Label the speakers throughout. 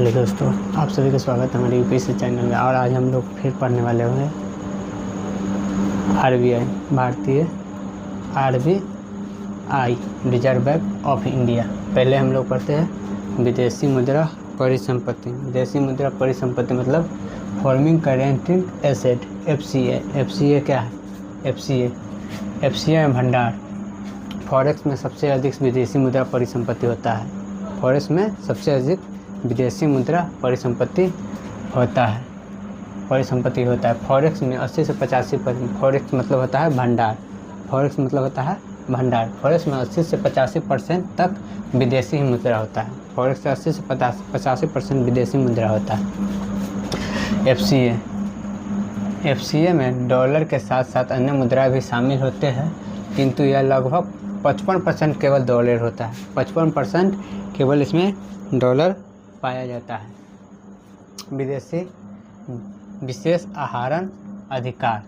Speaker 1: Hello दोस्तों, आप सभी का स्वागत है हमारे यूपीएससी चैनल में। और आज हम लोग फिर पढ़ने वाले हैं आरबीआई, भारतीय RBI, reserve bank of India. पहले हम लोग पढ़ते हैं विदेशी मुद्रा परिसंपत्ति। विदेशी मुद्रा परिसंपत्ति मतलब forming current asset, FCA. FCA क्या है? एफसीए में भंडार। फॉरेक्स में सबसे अधिक विदेशी मुद्रा परिसंपत्ति होता है। फॉरेक्स में सबसे अधिक विदेशी मुद्रा परिसंपत्ति होता है। फॉरेक्स में 80 से 85%। फॉरेक्स मतलब होता है भंडार। फॉरेक्स मतलब होता है भंडार। फॉरेक्स में 80 से 85% तक विदेशी मुद्रा होता है। फॉरेक्स से 80 से 85% विदेशी मुद्रा होता है। एफसीए में डॉलर के साथ साथ अन्य मुद्रा भी शामिल होते हैं, किंतु यह लगभग 55% केवल डॉलर होता है। 55% केवल इसमें डॉलर पाया जाता है। विदेशी विशेष आहरण अधिकार,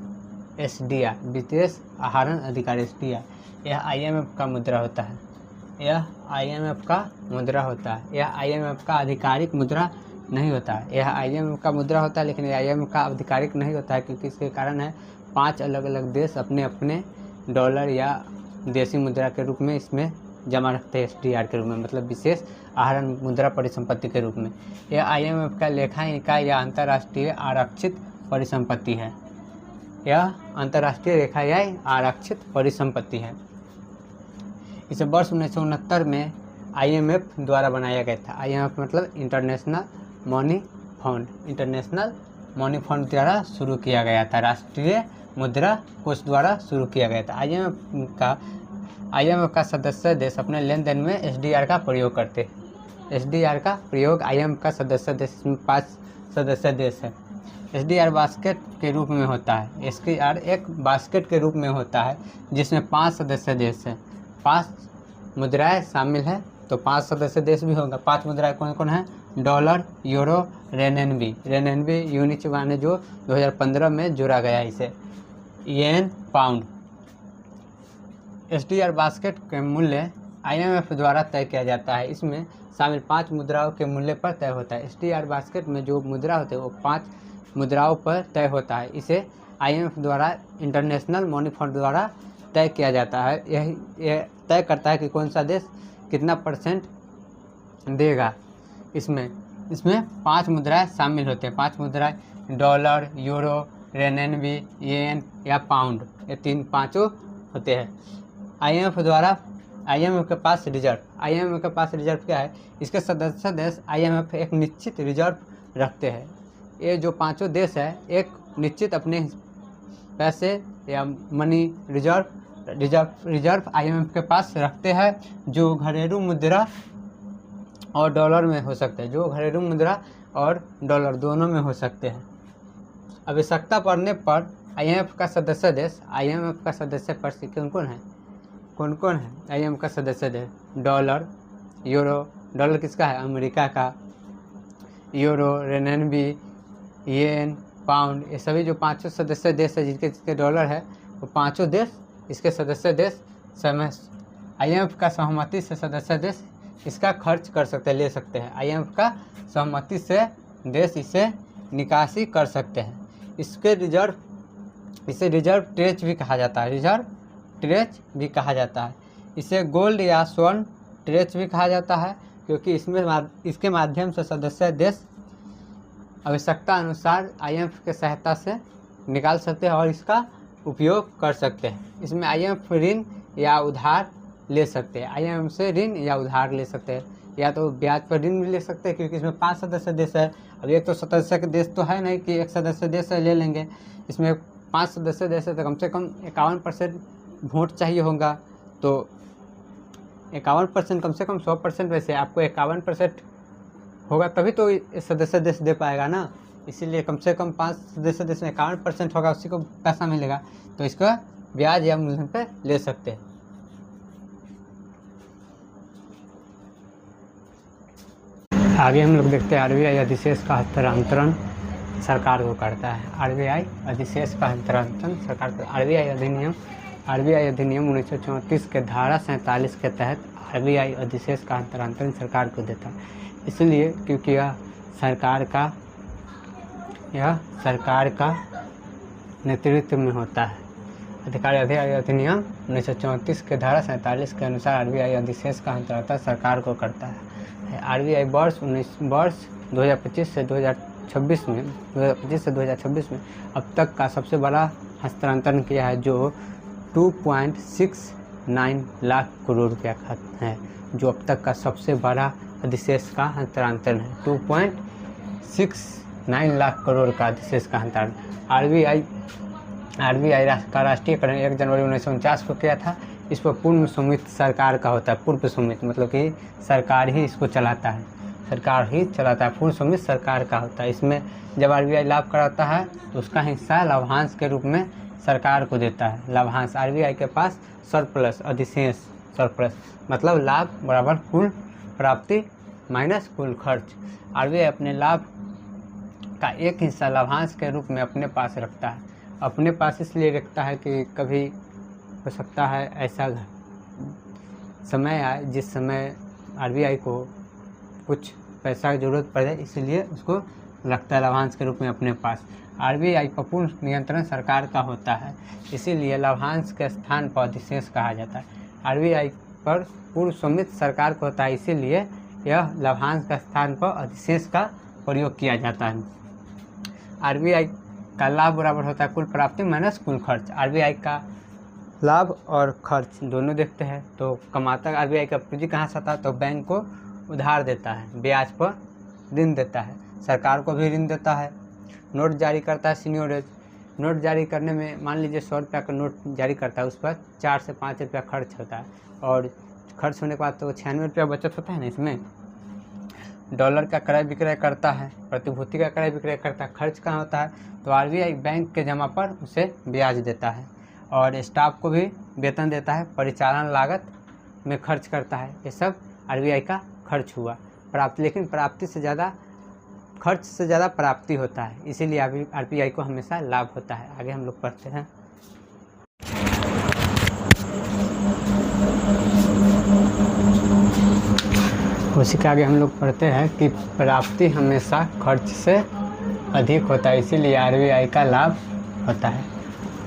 Speaker 1: एसडीआर, विशेष आहरण अधिकार, एसडीआर, यह आईएमएफ का मुद्रा होता है। यह आईएमएफ का मुद्रा होता है। यह आईएमएफ का आधिकारिक मुद्रा नहीं होता है। यह आईएमएफ का मुद्रा होता है, लेकिन यह आईएमएफ का आधिकारिक नहीं होता है, क्योंकि इसके कारण है 5 अलग अलग देश अपने अपने डॉलर या देशी मुद्रा के रूप में इसमें जमा रखते हैं, एसडीआर के रूप में, मतलब विशेष आहरण मुद्रा परिसंपत्ति के रूप में। यह आईएमएफ का लेखा इकाई या अंतर्राष्ट्रीय आरक्षित परिसंपत्ति है। यह अंतर्राष्ट्रीय रेखा या आरक्षित परिसंपत्ति है। इसे वर्ष 1969 में आईएमएफ द्वारा बनाया गया था। आईएमएफ मतलब international money fund. International money fund द्वारा शुरू किया गया था। राष्ट्रीय मुद्रा कोष द्वारा शुरू किया गया था। आईएमएफ का सदस्य देश अपने लेन देन में एसडीआर का प्रयोग करते हैं। एसडीआर का प्रयोग आईएमएफ का सदस्य देश में 5 सदस्य देश है। एसडीआर बास्केट के रूप में होता है। एसडीआर एक बास्केट के रूप में होता है जिसमें 5 सदस्य देश है। 5 मुद्राएं शामिल है, तो 5 सदस्य देश भी होगा। 5 मुद्राएं कौन कौन है? Dollar, euro, renminbi. Renminbi unit माने जो 2015 में जोड़ा गया है इसे। येन, पाउंड। एसडीआर बास्केट के मूल्य आईएमएफ द्वारा तय किया जाता है। इसमें शामिल 5 मुद्राओं के मूल्य पर तय होता है। एसडीआर बास्केट में जो मुद्रा होते हैं वो 5 मुद्राओं पर तय होता है। इसे आईएमएफ द्वारा, इंटरनेशनल मनी फंड द्वारा तय किया जाता है। यह तय करता है कि कौन सा देश कितना % देगा। इसमें 5 मुद्राएं शामिल होते हैं। 5 मुद्राएं डॉलर, यूरो, रेनएनबी, येन या पाउंड, ये 5 होते हैं। आईएमएफ के पास रिजर्व क्या है? इसके सदस्य देश आईएमएफ एक निश्चित रिजर्व रखते हैं। ये जो 5 देश है एक निश्चित अपने पैसे या मनी रिजर्व आईएमएफ के पास रखते हैं, जो घरेलू मुद्रा और डॉलर में हो सकते हैं। जो घरेलू मुद्रा और डॉलर दोनों में हो सकते हैं। आवश्यकता पड़ने पर आईएमएफ का सदस्य देश, आईएमएफ का सदस्य पक्ष कौन कौन है आईएमएफ का सदस्य देश? डॉलर, यूरो, डॉलर किसका है? अमेरिका का। यूरो, रेनएनबी, येन, पाउंड, ये सभी जो 5 सदस्य देश है जिसके डॉलर है, वो 5 देश इसके सदस्य देश आईएमएफ का सहमति से सदस्य देश इसका खर्च कर सकते हैं, ले सकते हैं। आईएमएफ का सहमति से देश इसे निकासी कर सकते हैं। इसे रिजर्व ट्रेज भी कहा जाता है। इसे गोल्ड या स्वर्ण ट्रेज भी कहा जाता है, क्योंकि इसके माध्यम से सदस्य देश आवश्यकता अनुसार आईएमएफ के सहायता से निकाल सकते हैं और इसका उपयोग कर सकते हैं। इसमें आईएमएफ ऋण या उधार ले सकते हैं। आईएमएफ से ऋण या उधार ले सकते हैं, या तो ब्याज पर ऋण भी ले सकते हैं, क्योंकि इसमें 5 सदस्य देश है। अब एक तो सदस्य के देश तो है नहीं कि एक सदस्य देश से ले लेंगे। इसमें 5 सदस्य देश है, तो कम से कम 51% वोट चाहिए होगा। तो 51% कम से कम 100%, वैसे आपको 51% होगा तभी तो सदस्य देश दे पाएगा ना। इसीलिए कम से कम 5 सदस्य देश में 51% होगा, उसी को पैसा मिलेगा, तो इसका ब्याज या मूलधन पे ले सकते हैं। आगे हम लोग देखते हैं आरबीआई अधिशेष का हस्तांतरण सरकार को करता है। आरबीआई अधिशेष का हस्तांतरण सरकार को। आरबीआई अधिनियम 1934 के धारा 47 के तहत आरबीआई अधिशेष का हस्तांतरण सरकार को देता है। इसलिए क्योंकि यह सरकार का नेतृत्व में होता है। अधिकारी अधिनियम 1934 के धारा 47 के अनुसार आरबीआई अधिशेष का हस्तांतरण सरकार को करता है। आरबीआई वर्ष 2025 से 2026 में अब तक का सबसे बड़ा हस्तांतरण किया है, जो 2.69 लाख करोड़ रुपया का है, जो अब तक का सबसे बड़ा अधिशेष का हस्तांतरण है। 2.69 लाख करोड़ का अधिशेष का हस्तांतरण। आरबीआई का राष्ट्रीयकरण 1 जनवरी 1949 को किया था। इस पर पूर्व स्वामित्व सरकार का होता है। पूर्व स्वामित्व मतलब कि सरकार ही इसको चलाता है, पूर्व स्वामित्व सरकार का होता है। इसमें जब आरबीआई लाभ कराता है तो उसका हिस्सा लाभांश के रूप में सरकार को देता है। लाभांश आरबीआई के पास सरप्लस अधिशेष, सरप्लस मतलब लाभ बराबर कुल प्राप्ति माइनस कुल खर्च। आरबीआई अपने लाभ का एक हिस्सा लाभांश के रूप में अपने पास रखता है। अपने पास इसलिए रखता है कि कभी हो सकता है ऐसा समय आए जिस समय आरबीआई को कुछ पैसा की ज़रूरत पड़ जाए, इसलिए उसको रखता है लाभांश के रूप में अपने पास। आरबीआई पर पूर्ण नियंत्रण सरकार का होता है, इसीलिए लाभांश के स्थान पर अधिशेष कहा जाता है। आरबीआई पर पूर्ण स्वामित्व सरकार को होता है, इसीलिए यह लाभांश का स्थान पर अधिशेष का प्रयोग किया जाता है। आरबीआई का लाभ बराबर होता है कुल प्राप्ति माइनस कुल खर्च। आरबीआई का लाभ और खर्च दोनों देखते हैं तो कमाता आरबीआई का पूंजी कहाँ से आता है, तो बैंक को उधार देता है, ब्याज पर ऋण देता है, सरकार को भी ऋण देता है, नोट जारी करता है सीनियरेज। नोट जारी करने में मान लीजिए 100 रुपया का नोट जारी करता है, उस पर 4 से 5 रुपया खर्च होता है और खर्च होने के बाद तो 96 रुपया बचत होता है ना। इसमें डॉलर का क्रय विक्रय करता है, प्रतिभूति का क्रय विक्रय करता है। खर्च कहाँ होता है, तो आरबीआई बैंक के जमा पर उसे ब्याज देता है और स्टाफ को भी वेतन देता है, परिचालन लागत में खर्च करता है। ये सब आरबीआई का खर्च हुआ। प्राप्ति, लेकिन प्राप्ति से ज़्यादा खर्च से ज़्यादा प्राप्ति होता है, इसीलिए आरबीआई को हमेशा लाभ होता है। आगे हम लोग पढ़ते हैं। उसी के आगे हम लोग पढ़ते हैं कि प्राप्ति हमेशा खर्च से अधिक होता है, इसीलिए आरबीआई का लाभ होता है।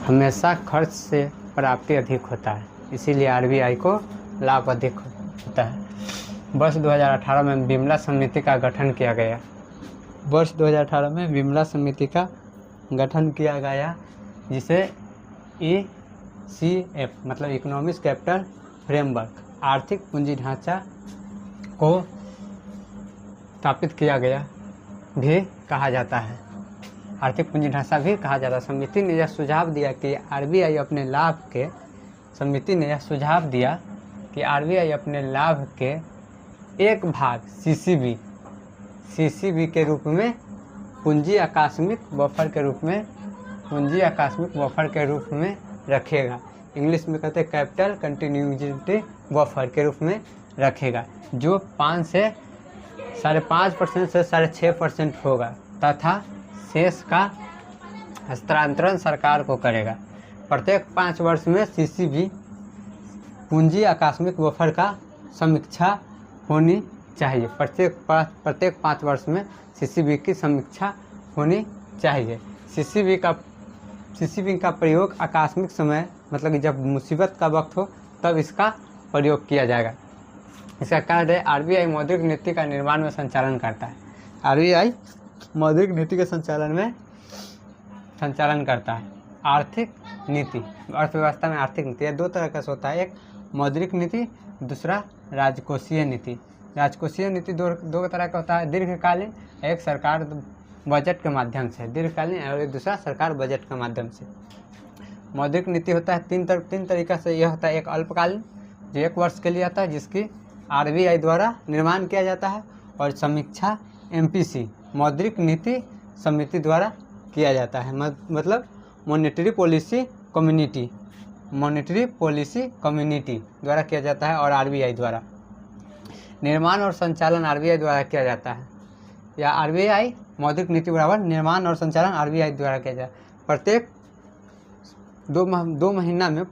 Speaker 1: हमेशा खर्च से प्राप्ति अधिक होता है, इसीलिए आरबीआई को लाभ अधिक होता है। वर्ष 2018 में विमला समिति का गठन किया गया। वर्ष 2018 में विमला समिति का गठन किया गया, जिसे ECF मतलब इकोनॉमिक कैपिटल फ्रेमवर्क, आर्थिक पूंजी ढांचा को स्थापित किया गया भी कहा जाता है। आर्थिक पूंजी ढांचा भी कहा जाता है। समिति ने यह सुझाव दिया कि आरबीआई अपने लाभ के एक भाग सीसीबी के रूप में पूंजी आकस्मिक बफर के रूप में रखेगा। इंग्लिश में कहते हैं कैपिटल कंटिन्यूटी बफर के रूप में रखेगा, जो 5 से 5.5% से 6.5% होगा तथा शेष का हस्तांतरण सरकार को करेगा। प्रत्येक 5 वर्ष में सीसीबी पूंजी आकस्मिक बफर का समीक्षा होनी चाहिए। प्रत्येक 5 वर्ष में सीसीबी की समीक्षा होनी चाहिए। सीसीबी का प्रयोग आकस्मिक समय मतलब कि जब मुसीबत का वक्त हो तब इसका प्रयोग किया जाएगा। इसका कार्य है आरबीआई मौद्रिक नीति का निर्माण में संचालन करता है। आरबीआई मौद्रिक नीति के संचालन करता है। आर्थिक नीति, अर्थव्यवस्था में आर्थिक नीति यह 2 तरह का होता है, एक मौद्रिक नीति, दूसरा राजकोषीय नीति। राजकोषीय नीति 2 तरह का होता है, दीर्घकालीन, एक सरकार बजट के माध्यम से दीर्घकालीन और एक दूसरा सरकार बजट के माध्यम से। मौद्रिक नीति होता है 3 तरीका से। यह होता है एक अल्पकालीन जो 1 वर्ष के लिए आता है, जिसकी आरबीआई द्वारा निर्माण किया जाता है, और समीक्षा MPC मौद्रिक नीति समिति द्वारा किया जाता है, मतलब मॉनेटरी पॉलिसी कम्युनिटी द्वारा किया जाता है और आरबीआई द्वारा। निर्माण और संचालन आरबीआई द्वारा किया जाता है, या आरबीआई मौद्रिक नीति बराबर निर्माण और संचालन आरबीआई द्वारा किया जाता है। प्रत्येक 2 महीना में,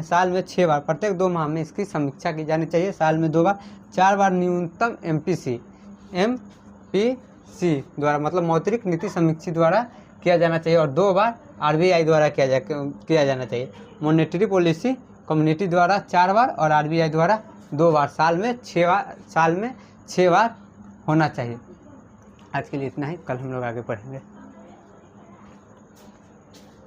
Speaker 1: साल में 6 बार, प्रत्येक 2 माह में इसकी समीक्षा की जानी चाहिए, साल में 2 बार, 4 बार न्यूनतम MPC द्वारा, मतलब मौद्रिक नीति समीक्षा द्वारा किया जाना चाहिए, और 2 बार RBI द्वारा किया जाना चाहिए। मॉनेटरी पॉलिसी कम्युनिटी द्वारा 4 बार और RBI द्वारा 2 बार, साल में 6 बार होना चाहिए। आज के लिए इतना ही, कल हम लोग आगे पढ़ेंगे।